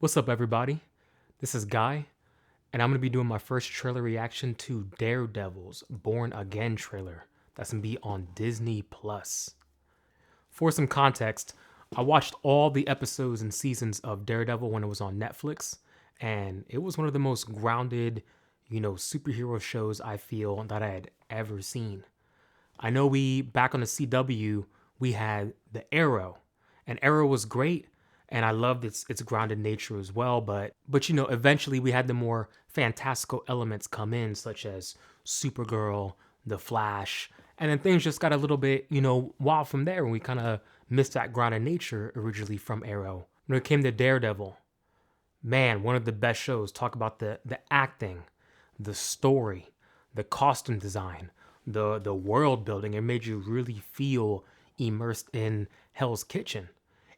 What's up, everybody? This is Guy, and I'm going to be doing my first trailer reaction to Daredevil's Born Again trailer. That's going to be on Disney Plus. For some context, I watched all the episodes and seasons of Daredevil when it was on Netflix, and it was one of the most grounded, superhero shows I feel that I had ever seen. I know back on the CW, we had the Arrow, and Arrow was great, and I loved its grounded nature as well. But eventually we had the more fantastical elements come in, such as Supergirl, The Flash, and then things just got a little bit, wild from there, and we kind of missed that grounded nature originally from Arrow. When it came to Daredevil, man, one of the best shows. Talk about the acting, the story, the costume design, the world building. It made you really feel immersed in Hell's Kitchen.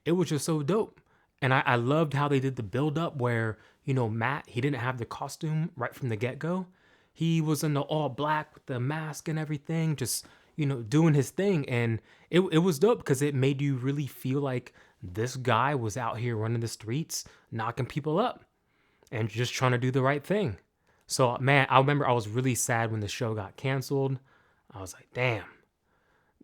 It was just so dope. And I loved how they did the build up where, Matt, he didn't have the costume right from the get-go. He was in the all black with the mask and everything, just, doing his thing. And it was dope because it made you really feel like this guy was out here running the streets, knocking people up and just trying to do the right thing. So, man, I remember I was really sad when the show got canceled. I was like, damn.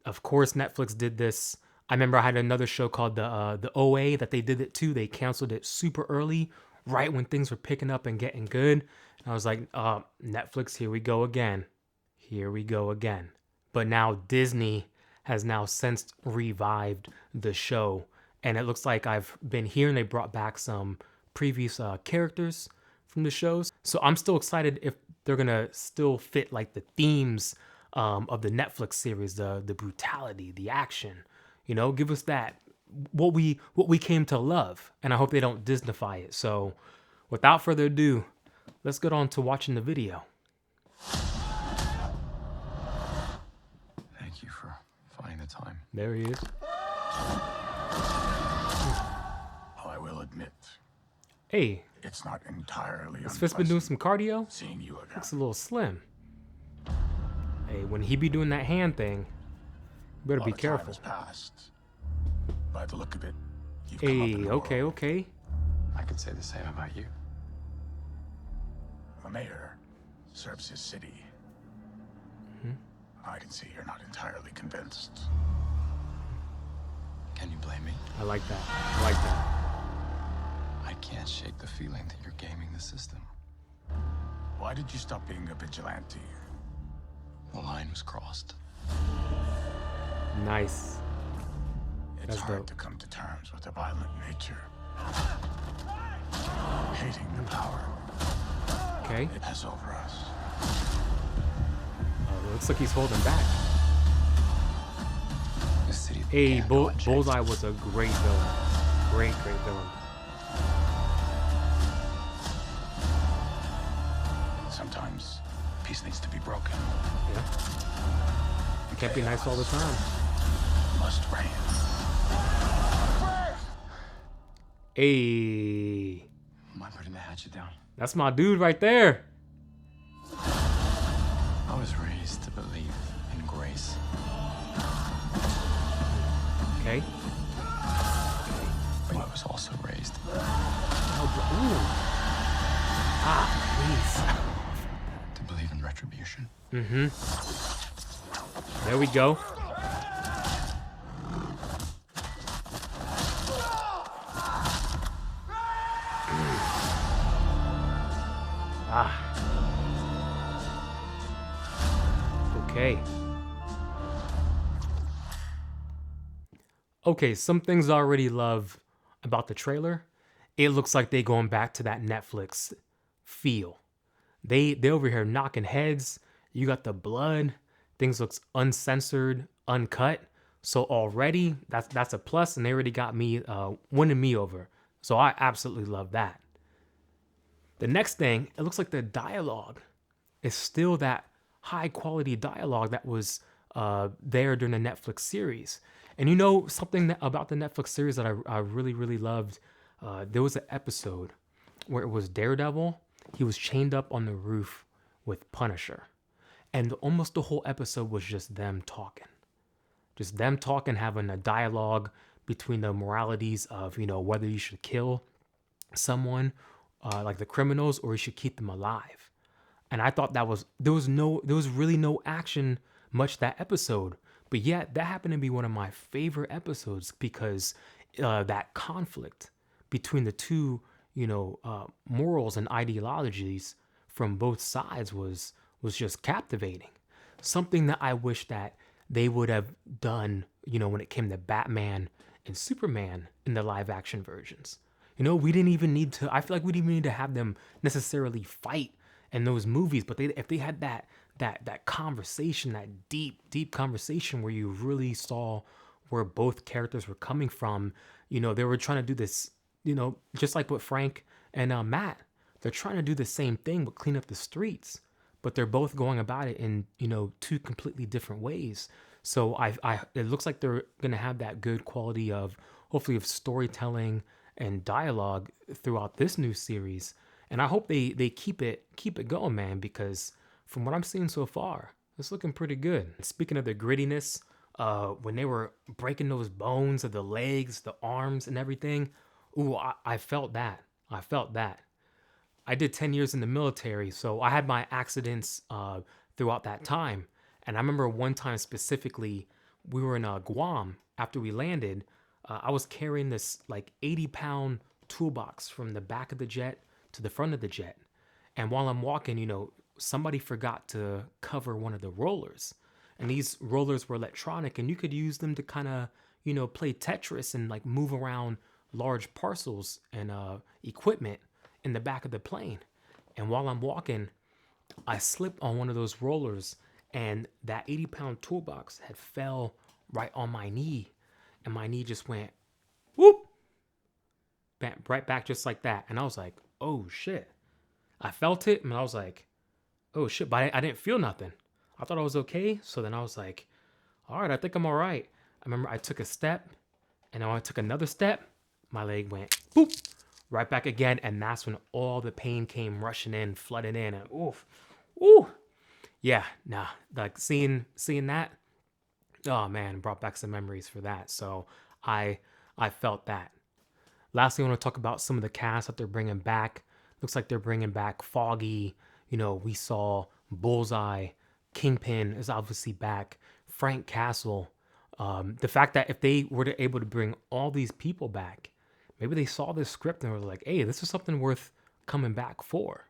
Of course, Netflix did this. I remember I had another show called the OA that they did it too. They canceled it super early, right when things were picking up and getting good. And I was like, Netflix, here we go again. Here we go again. But now Disney has now since revived the show. And it looks like I've been hearing they brought back some previous characters from the shows. So I'm still excited if they're going to still fit like the themes of the Netflix series, the brutality, the action. Give us that, what we came to love. And I hope they don't Disneyfy it. So without further ado, let's get on to watching the video. Thank you for finding the time. There he is. I will admit, Hey, it's not entirely has Fist been doing some cardio? seeing you again. Looks a little slim. Hey, when he be doing that hand thing, you better be careful. Time has passed. By the look of it, you've Hey, come up in the okay, world. okay. I could say the same about you. The mayor serves his city. I can see you're not entirely convinced. Can you blame me? I like that. I like that. I can't shake the feeling that you're gaming the system. Why did you stop being a vigilante? The line was crossed. Nice. It's That's hard dope. to come to terms with a violent nature. Hating the power Okay. it has over us. It looks like he's holding back. The city Hey, can't go unchecked. Bullseye was a great villain. Great villain. Sometimes peace needs to be broken. Yeah. You can't be nice all the time. Must reign. Hey, Am I putting the hatchet down? that's my dude right there. I was raised to believe in grace. Okay. But I was also raised Ooh. Ah, to believe in retribution. please. There we go. Okay. Okay, some things I already love about the trailer. It looks like they going back to that Netflix feel. They over here knocking heads. You got the blood. Things looks uncensored, uncut. So already that's a plus, and they already got me winning me over. So I absolutely love that. The next thing, it looks like the dialogue is still that high quality dialogue that was there during the Netflix series. And something about the Netflix series that I really, really loved? There was an episode where it was Daredevil. He was chained up on the roof with Punisher. And almost the whole episode was just them talking. Just them talking, having a dialogue between the moralities of, whether you should kill someone, like the criminals, or he should keep them alive. And I thought there was really no action much that episode, but yet that happened to be one of my favorite episodes because that conflict between the two, morals and ideologies from both sides was just captivating. Something that I wish that they would have done, when it came to Batman and Superman in the live action versions. We didn't even need to. I feel like we didn't even need to have them necessarily fight in those movies, but if they had that conversation, that deep conversation where you really saw where both characters were coming from. They were trying to do this, just like with Frank and Matt. They're trying to do the same thing but clean up the streets, but they're both going about it in two completely different ways. So it looks like they're gonna have that good quality of, hopefully, of storytelling and dialogue throughout this new series. And I hope they keep it going, man, because from what I'm seeing so far, it's looking pretty good. Speaking of the grittiness, when they were breaking those bones of the legs, the arms, and everything, ooh, I felt that. I felt that. I did 10 years in the military, so I had my accidents throughout that time. And I remember one time specifically, we were in Guam after we landed. I was carrying this like 80-pound toolbox from the back of the jet to the front of the jet. And while I'm walking, somebody forgot to cover one of the rollers. And these rollers were electronic, and you could use them to kind of, play Tetris and like move around large parcels and equipment in the back of the plane. And while I'm walking, I slipped on one of those rollers, and that 80-pound toolbox had fell right on my knee, and my knee just went whoop, right back just like that. And I was like, oh shit. I felt it, and I was like, oh shit, but I didn't feel nothing. I thought I was okay. So then I was like, all right, I think I'm all right. I remember I took a step, and when I took another step, my leg went boop, right back again. And that's when all the pain came rushing in, flooding in, and ooh. Yeah, nah, like seeing that, oh man, brought back some memories for that. So I felt that. Lastly, I want to talk about some of the cast that they're bringing back. Looks like they're bringing back Foggy. We saw Bullseye. Kingpin is obviously back. Frank Castle. The fact that if they were able to bring all these people back, maybe they saw this script and were like, hey, this is something worth coming back for.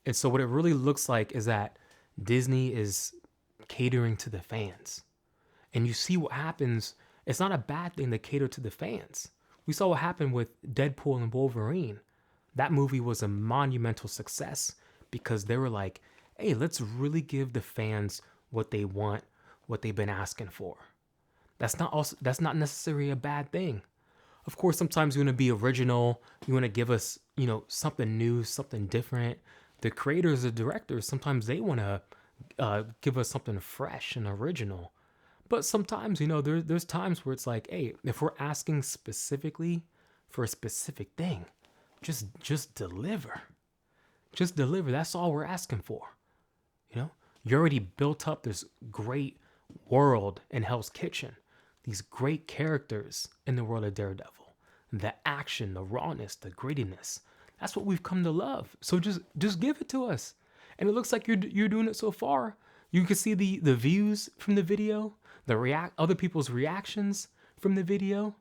And so what it really looks like is that Disney is catering to the fans. And you see what happens. It's not a bad thing to cater to the fans. We saw what happened with Deadpool and Wolverine. That movie was a monumental success because they were like, hey, let's really give the fans what they want, what they've been asking for. That's not necessarily a bad thing. Of course, sometimes you want to be original. You want to give us, something new, something different. The creators, the directors, sometimes they want to give us something fresh and original. But sometimes, there's times where it's like, hey, if we're asking specifically for a specific thing, just deliver. Just deliver. That's all we're asking for. You already built up this great world in Hell's Kitchen. These great characters in the world of Daredevil. The action, the rawness, the grittiness. That's what we've come to love. So just give it to us. And it looks like you're doing it so far. You can see the views from the video, other people's reactions from the video.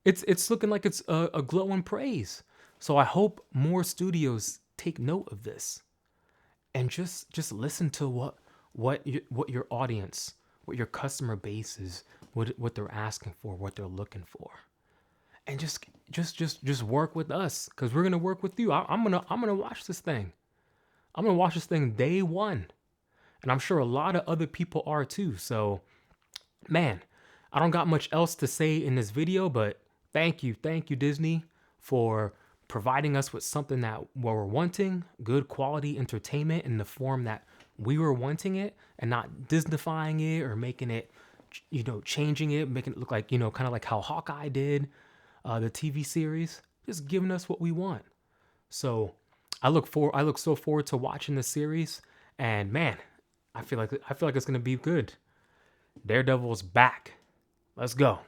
It's looking like it's a glowing praise. So I hope more studios take note of this, and just listen to what your audience, what your customer base is, what they're asking for, what they're looking for, and just work with us, because we're gonna work with you. I'm gonna watch this thing. I'm gonna watch this thing day one, and I'm sure a lot of other people are too. So, man, I don't got much else to say in this video, but thank you Disney for providing us with something that we're wanting, good quality entertainment in the form that we were wanting it, and not Disneyfying it or making it, changing it, making it look like, kind of like how Hawkeye did, the TV series, just giving us what we want. So I look so forward to watching the series, and man, I feel like it's gonna be good. Daredevil's back. Let's go.